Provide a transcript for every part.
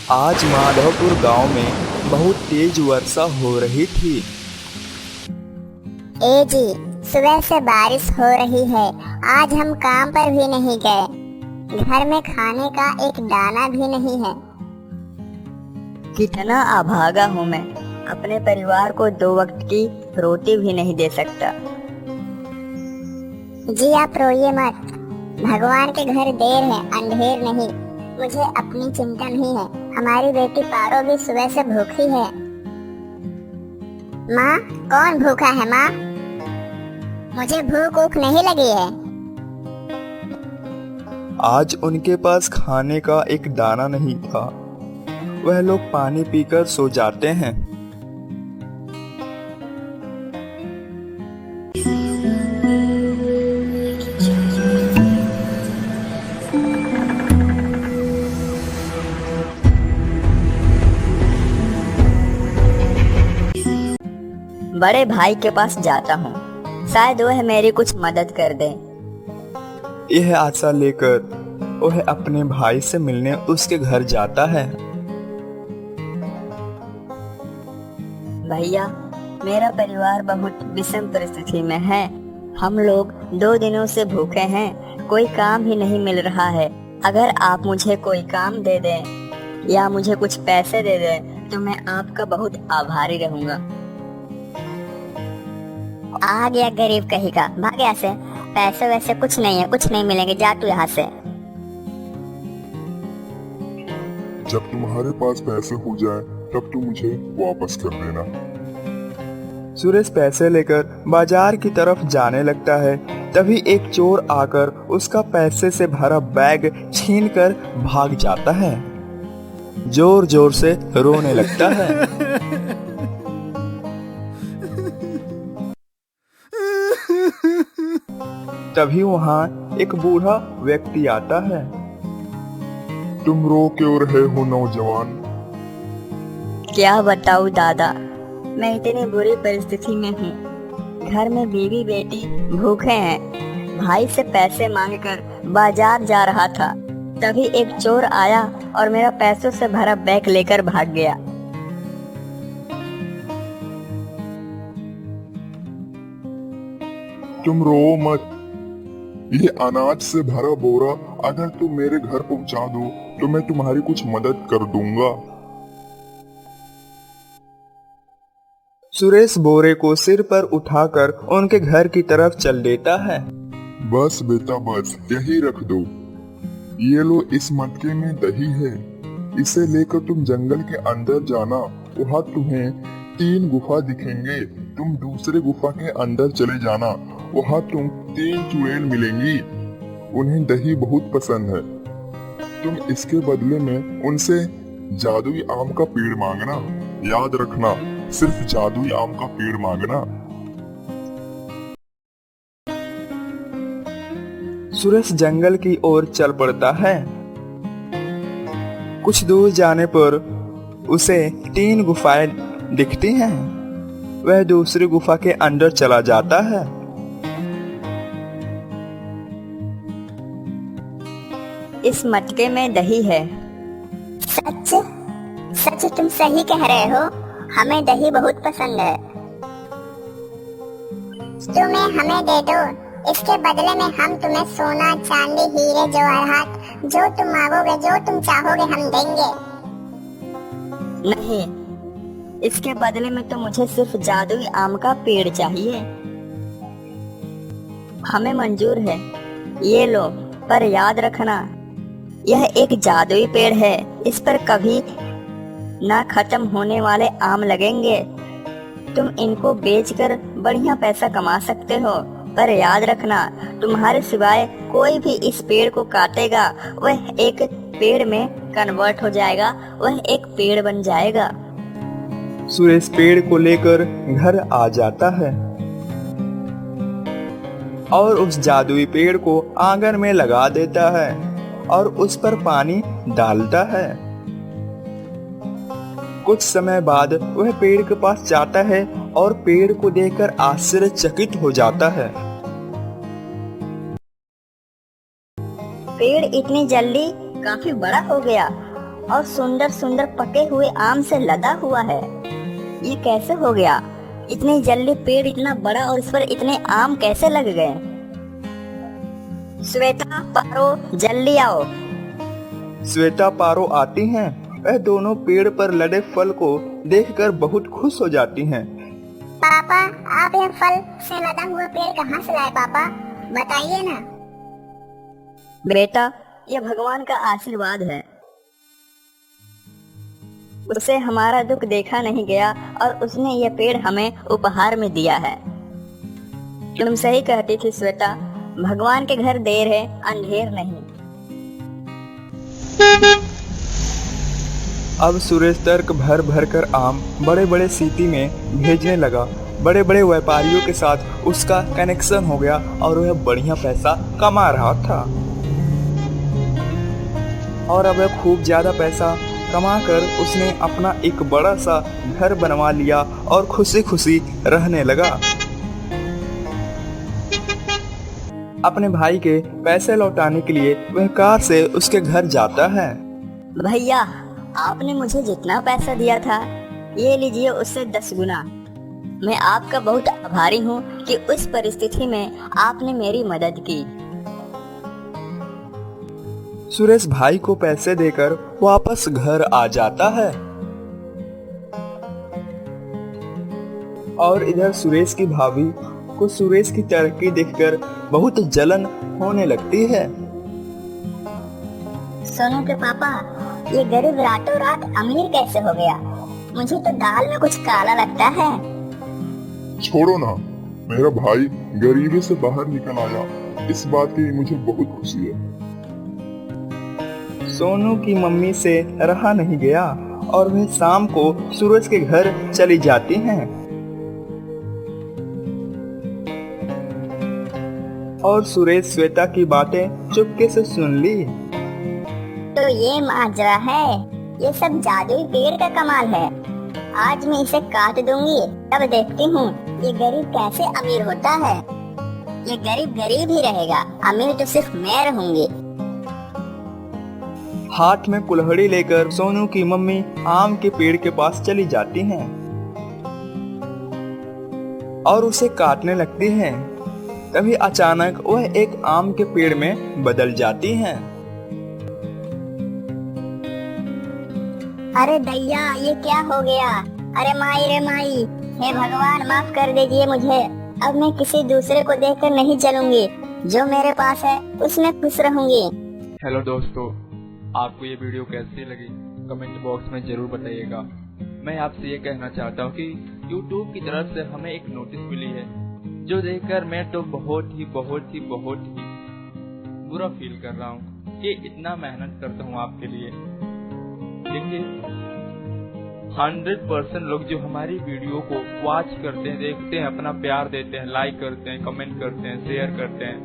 आज माधवपुर गांव में बहुत तेज वर्षा हो रही थी। ए जी, सुबह से बारिश हो रही है। आज हम काम पर भी नहीं गए। घर में खाने का एक दाना भी नहीं है। कितना अभागा हूँ मैं, अपने परिवार को 2 वक्त की रोटी भी नहीं दे सकता। जी आप रोइए मत। भगवान के घर देर है, अंधेर नहीं। मुझे अपनी चिंता नहीं है। हमारी बेटी पारो भी सुबह से भूखी है। माँ, कौन भूखा है माँ? मुझे भूख ऊख नहीं लगी है। आज उनके पास खाने का एक दाना नहीं था। वह लोग पानी पीकर सो जाते हैं। बड़े भाई के पास जाता हूँ, शायद वह मेरी कुछ मदद कर दे। यह आशा लेकर वह अपने भाई से मिलने उसके घर जाता है। भैया, मेरा परिवार बहुत विषम परिस्थिति में है। हम लोग 2 दिनों से भूखे हैं, कोई काम भी नहीं मिल रहा है। अगर आप मुझे कोई काम दे दें या मुझे कुछ पैसे दे दें तो मैं आपका बहुत आभारी रहूंगा। आ गया गरीब कहीं का, भाग यहाँ से। पैसे वैसे कुछ नहीं है, कुछ नहीं मिलेंगे, जा तू यहाँ से। जब तुम्हारे पास पैसे हो जाए तब तुम मुझे वापस कर देना। सुरेश पैसे लेकर बाजार की तरफ जाने लगता है। तभी एक चोर आकर उसका पैसे से भरा बैग छीनकर भाग जाता है। जोर जोर से रोने लगता है। तभी वहाँ एक बूढ़ा व्यक्ति आता है। तुम रो क्यों रहे हो नौजवान? क्या बताऊँ दादा, मैं इतनी बुरी परिस्थिति में हूँ। घर में बीवी बेटी भूखे हैं। भाई से पैसे मांगकर बाजार जा रहा था, तभी एक चोर आया और मेरा पैसों से भरा बैग लेकर भाग गया। तुम रो मत। ये अनाज से भरा बोरा अगर तुम मेरे घर पहुंचा दो तो मैं तुम्हारी कुछ मदद कर दूंगा। सुरेश बोरे को सिर पर उठाकर उनके घर की तरफ चल देता है। बस बेटा बस, यही रख दो। ये लो, इस मटके में दही है। इसे लेकर तुम जंगल के अंदर जाना। वहाँ तुम्हें 3 गुफा दिखेंगे। तुम दूसरे गुफा के अंदर चले जाना। वहाँ तुम 3 चुड़ैल मिलेंगी। उन्हें दही बहुत पसंद है। तुम इसके बदले में उनसे जादुई आम का पेड़ मांगना। याद रखना, सिर्फ जादुई आम का पेड़ मांगना। सुरेश जंगल की ओर चल पड़ता है। कुछ दूर जाने पर उसे 3 गुफाएं दिखती हैं। वह दूसरी गुफा के अंदर चला जाता है। इस मटके में दही है। सच सच तुम सही कह रहे हो। हमें दही बहुत पसंद है। तुम्हें हमें दे दो। इसके बदले में हम तुम्हें सोना, चांदी, हीरे, जवाहरात, जो तुम मांगोगे, जो तुम चाहोगे, हम देंगे। नहीं, इसके बदले में तो मुझे सिर्फ जादुई आम का पेड़ चाहिए। हमें मंजूर है, ये लो, पर याद रखना यह एक जादुई पेड़ है। इस पर कभी ना खत्म होने वाले आम लगेंगे। तुम इनको बेचकर बढ़िया पैसा कमा सकते हो, पर याद रखना तुम्हारे सिवाय कोई भी इस पेड़ को काटेगा वह एक पेड़ में कन्वर्ट हो जाएगा, वह एक पेड़ बन जाएगा। सुरेश पेड़ को लेकर घर आ जाता है और उस जादुई पेड़ को आंगन में लगा देता है और उस पर पानी डालता है। कुछ समय बाद वह पेड़ के पास जाता है और पेड़ को देखकर आश्चर्यचकित हो जाता है। पेड़ इतनी जल्दी काफी बड़ा हो गया। और सुंदर सुंदर पके हुए आम से लदा हुआ है। ये कैसे हो गया? इतनी जल्दी पेड़ इतना बड़ा और इस पर इतने आम कैसे लग गए? श्वेता, पारो, जल्दी आओ। श्वेता पारो आती हैं। वह दोनों पेड़ पर लदे फल को देखकर बहुत खुश हो जाती हैं। पापा, आप यह फल से लदा हुआ पेड़ कहाँ से लाए पापा? बताइए ना। बेटा, यह भगवान का आशीर्वाद है। उसे हमारा दुख देखा नहीं गया और उसने यह पेड़ हमें उपहार में दिया है। तुम सही कहती थी श्वेता, भगवान के घर देर है, अंधेर नहीं। अब सुरेश तर्क भर भर कर आम बड़े बड़े सीटी में भेजने लगा। बड़े बड़े व्यापारियों के साथ उसका कनेक्शन हो गया और वह बढ़िया पैसा कमा रहा था। और अब वह खूब ज्यादा पैसा कमाकर उसने अपना एक बड़ा सा घर बनवा लिया और खुशी खुशी रहने लगा। अपने भाई के पैसे लौटाने के लिए वह कार से उसके घर जाता है। भैया, आपने मुझे जितना पैसा दिया था, ये लीजिए उससे 10 गुना। मैं आपका बहुत आभारी हूँ कि उस परिस्थिति में आपने मेरी मदद की। सुरेश भाई को पैसे देकर वापस घर आ जाता है और इधर सुरेश की भाभी को सुरेश की तरक्की देखकर बहुत जलन होने लगती है। सोनू के पापा, ये गरीब रातों रात अमीर कैसे हो गया? मुझे तो दाल में कुछ काला लगता है। छोड़ो ना, मेरा भाई गरीबी से बाहर निकल आया, इस बात की मुझे बहुत खुशी है। सोनू की मम्मी से रहा नहीं गया और वह शाम को सूरज के घर चली जाती हैं। और सुरेश श्वेता की बातें चुपके से सुन ली। तो ये माजरा है, ये सब जादुई पेड़ का कमाल है। आज मैं इसे काट दूंगी, तब देखती हूँ ये गरीब कैसे अमीर होता है। ये गरीब गरीब ही रहेगा, अमीर तो सिर्फ मैं रहूंगी। हाथ में कुल्हड़ी लेकर सोनू की मम्मी आम के पेड़ के पास चली जाती हैं और उसे काटने लगती हैं। तभी अचानक वह एक आम के पेड़ में बदल जाती हैं। अरे दैया, ये क्या हो गया? अरे माई रे माई, हे भगवान माफ कर दीजिए मुझे। अब मैं किसी दूसरे को देखकर नहीं चलूंगी, जो मेरे पास है उसमें खुश रहूंगी। हेलो दोस्तों, आपको ये वीडियो कैसी लगी कमेंट बॉक्स में जरूर बताइएगा। मैं आपसे ये कहना चाहता हूँ कि YouTube की तरफ से हमें एक नोटिस मिली है, जो देखकर मैं तो बहुत ही बुरा फील कर रहा हूँ कि इतना मेहनत करता हूँ आपके लिए, लेकिन 100% लोग जो हमारी वीडियो को वॉच करते हैं, देखते हैं, अपना प्यार देते हैं, लाइक करते हैं, कमेंट करते हैं, शेयर करते हैं,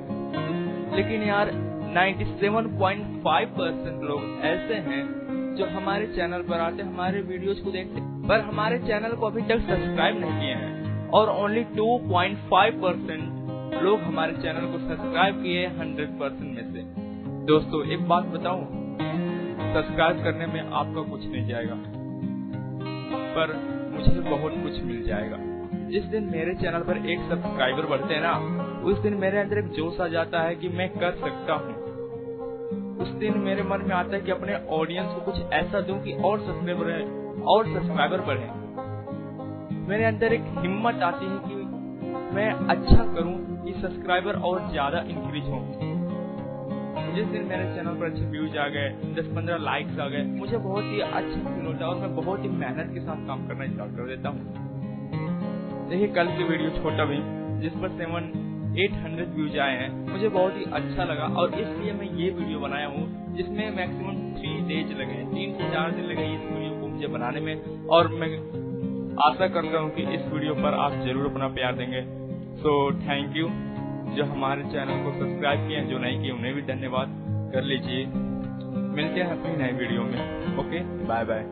लेकिन यार 97.5% लोग ऐसे हैं जो हमारे चैनल पर आते, हमारे वीडियोस को देखते, पर हमारे चैनल को अभी तक सब्सक्राइब नहीं किए हैं। और ओनली 2.5% लोग हमारे चैनल को सब्सक्राइब किए 100% में से। दोस्तों एक बात बताऊं, सब्सक्राइब करने में आपका कुछ नहीं जाएगा, पर मुझे बहुत कुछ मिल जाएगा। जिस दिन मेरे चैनल पर 1 सब्सक्राइबर बढ़ते हैं ना, उस दिन मेरे अंदर एक जोश आ जाता है कि मैं कर सकता हूँ। उस दिन मेरे मन में आता है कि अपने ऑडियंस को कुछ ऐसा दूं कि और सब्सक्राइबर बढ़े। मेरे अंदर एक हिम्मत आती है कि मैं अच्छा करूं कि सब्सक्राइबर और ज्यादा इंक्रीज हो। जिस दिन मेरे चैनल पर अच्छे व्यूज आ गए, 10-15 लाइक्स आ गए, मुझे बहुत ही अच्छा फील होता है और मैं बहुत ही मेहनत के साथ काम करना स्टार्ट कर देता हूँ। देखिए कल की वीडियो छोटा भी, जिस पर 700-800 व्यूज आए हैं, मुझे बहुत ही अच्छा लगा और इसलिए मैं ये वीडियो बनाया हूँ, जिसमें मैक्सिमम 3 डेज लगे, 3 से 4 दिन लगे इस वीडियो को मुझे बनाने में। और मैं आशा करता हूँ कि इस वीडियो पर आप जरूर अपना प्यार देंगे। सो थैंक यू जो हमारे चैनल को सब्सक्राइब किए हैं, जो नहीं किए उन्हें भी धन्यवाद कर लीजिए। मिलते हैं अपनी नई वीडियो में। Okay, bye bye.